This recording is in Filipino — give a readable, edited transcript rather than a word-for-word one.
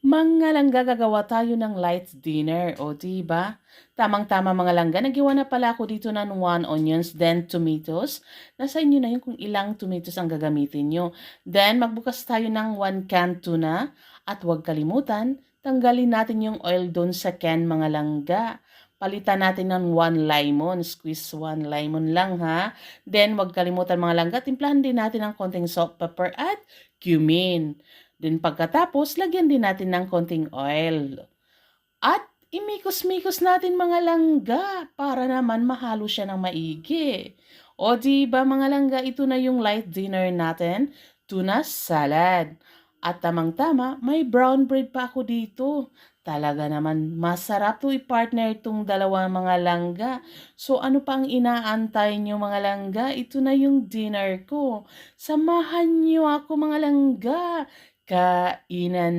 Mga langga, gagawa tayo ng light dinner, o 'di ba? Tamang-tama mga langga, naggawa na pala ako dito ng 1 onions, then tomatoes. Nasa inyo na yun kung ilang tomatoes ang gagamitin nyo. Then magbukas tayo ng 1 can tuna at huwag kalimutan, tanggalin natin yung oil doon sa can mga langga. Palitan natin ng 1 lemon, squeeze 1 lemon lang ha. Then huwag kalimutan mga langga, timplahan din natin ng konting salt, pepper at cumin. Then pagkatapos, lagyan din natin ng konting oil. At imikos-mikos natin mga langga para naman mahalo siya ng maigi. O di ba mga langga, ito na yung light dinner natin, tuna salad. At tamang-tama, may brown bread pa ako dito. Talaga naman, masarap to i-partner itong dalawa mga langga. So ano pa ang inaantay nyo mga langga? Ito na yung dinner ko. Samahan nyo ako mga langga. Kainan